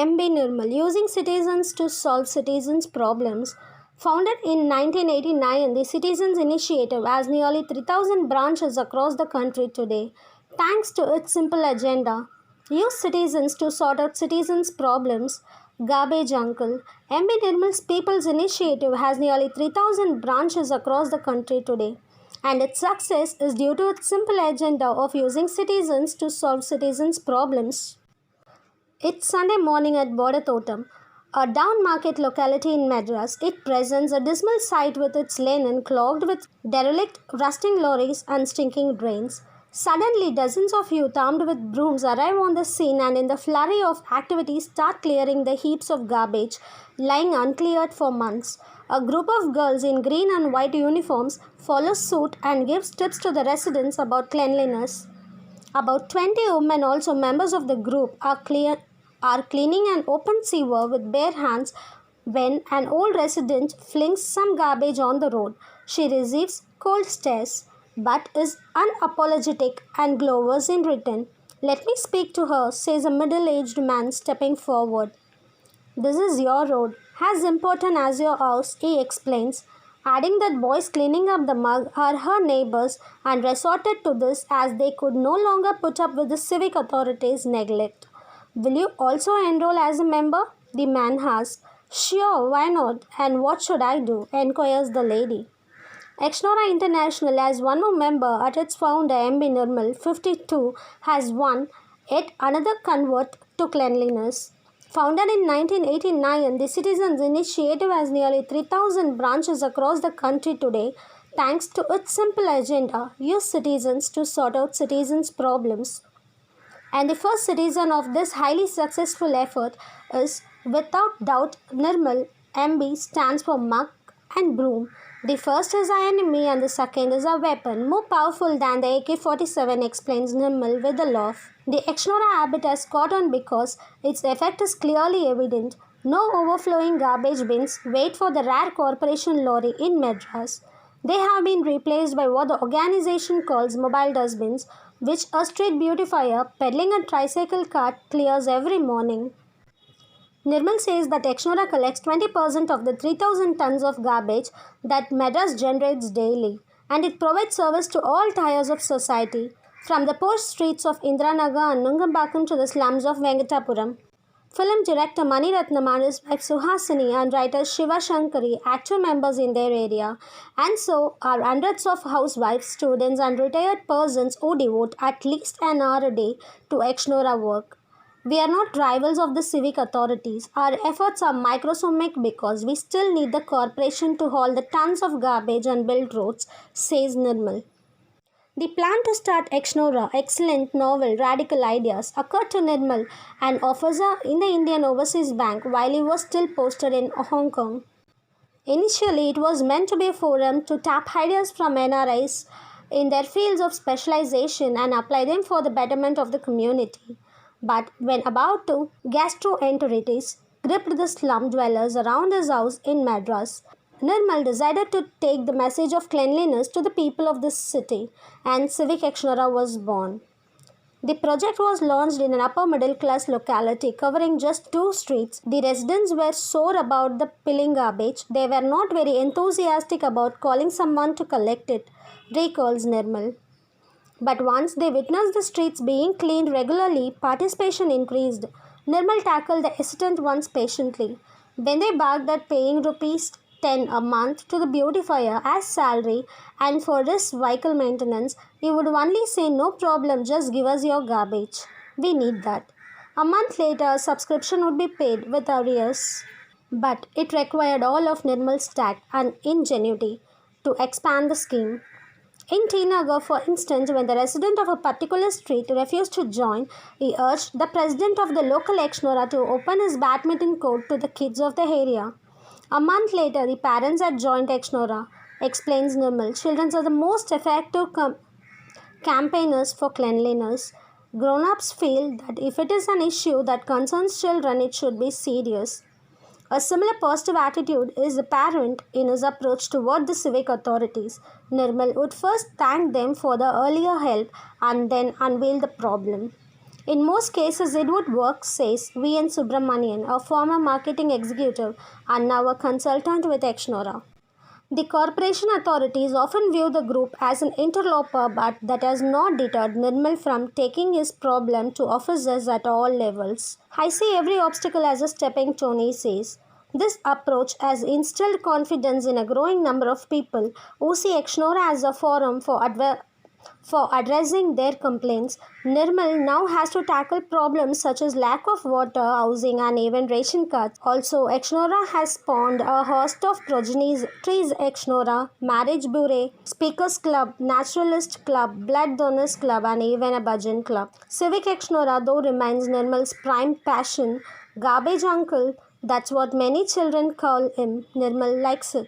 B Nirmal, using citizens to solve citizens' problems. Founded in 1989, the Citizens Initiative has nearly 3,000 branches across the country today. Thanks to its simple agenda, use citizens to sort out citizens' problems. Garbage Uncle. B Nirmal's People's Initiative has nearly 3,000 branches across the country today. And its success is due to its simple agenda of using citizens to solve citizens' problems. It's Sunday morning at Bodatotam, a down market locality in Madras. It presents a dismal sight with its lane clogged with derelict, rusting lorries and stinking drains. Suddenly, dozens of youth armed with brooms arrive on the scene and in the flurry of activity start clearing the heaps of garbage lying uncleared for months. A group of girls in green and white uniforms follows suit and gives tips to the residents about cleanliness. About 20 women, also members of the group, are cleaning an open sewer with bare hands when an old resident flings some garbage on the road. She receives cold stares but is unapologetic and glowers in return. "Let me speak to her," says a middle aged man stepping forward. "This is your road, as important as your house," he explains, adding that boys cleaning up the mug are her neighbors and resorted to this as they could no longer put up with the civic authorities' neglect. "Will you also enroll as a member?" the man asks. "Sure, why not? And what should I do?" enquires the lady. Exnora International, as one more member at its founder B Nirmal, 52, has won yet another convert to cleanliness. Founded in 1989, the Citizens Initiative has nearly 3,000 branches across the country today thanks to its simple agenda: use citizens to sort out citizens' problems. And the first citizen of this highly successful effort is, without doubt, Nirmal. MB stands for mug and broom. The first is our enemy and the second is a weapon, more powerful than the AK-47, explains Nirmal with a laugh. The Exnora habit has caught on because its effect is clearly evident. No overflowing garbage bins wait for the rare corporation lorry in Madras. They have been replaced by what the organization calls mobile dustbins, which a street beautifier peddling a tricycle cart clears every morning. Nirmal says that Exnora collects 20% of the 3,000 tons of garbage that Madras generates daily, and it provides service to all tiers of society, from the posh streets of Indiranagar and Nungambakam to the slums of Venkatapuram. Film director Mani Ratnam and his wife Suhasini and writer Shiva Shankari, active members in their area, and so are hundreds of housewives, students, and retired persons who devote at least an hour a day to Exnora work. "We are not rivals of the civic authorities. Our efforts are microscopic because we still need the corporation to haul the tons of garbage and build roads," says Nirmal. The plan to start Exnora, excellent, novel, radical ideas, occurred to Nirmal, an officer in the Indian Overseas Bank, while he was still posted in Hong Kong. Initially, it was meant to be a forum to tap ideas from NRIs in their fields of specialization and apply them for the betterment of the community. But when about to, gastroenteritis gripped the slum dwellers around his house in Madras. Nirmal decided to take the message of cleanliness to the people of this city, and Civic Exnora was born. The project was launched in an upper middle class locality covering just 2 streets. The residents were sore about the piling garbage. They were not very enthusiastic about calling someone to collect it, recalls Nirmal. But once they witnessed the streets being cleaned regularly, participation increased. Nirmal tackled the hesitant ones patiently. When they barked at paying ₹10 a month to the beautifier as salary and for this vehicle maintenance, he would only say, "No problem, just give us your garbage. We need that." A month later, a subscription would be paid with arrears. But it required all of Nirmal's tact and ingenuity to expand the scheme. In T Nagar, for instance, when the resident of a particular street refused to join, he urged the president of the local Exnora to open his badminton court to the kids of the area. A month later, the parents had joined Exnora, explains Nirmal. Children are the most effective campaigners for cleanliness. Grown-ups feel that if it is an issue that concerns children, it should be serious. A similar positive attitude is apparent in his approach toward the civic authorities. Nirmal would first thank them for the earlier help and then unveil the problem. In most cases, it would work, says V. N. Subramanian, a former marketing executive and now a consultant with Exnora. The corporation authorities often view the group as an interloper, but that has not deterred Nirmal from taking his problem to officers at all levels. I see every obstacle as a stepping stone, he says. This approach has instilled confidence in a growing number of people who see Exnora as a forum for addressing their complaints. Nirmal now has to tackle problems such as lack of water, housing, and even ration cards. Also, Exnora has spawned a host of progenies: Trees Exnora, Marriage Bureau, Speakers Club, Naturalist Club, Blood Donors Club, and even a Bhajan Club. Civic Exnora, though, remains Nirmal's prime passion. Garbage uncle, that's what many children call him. Nirmal likes it.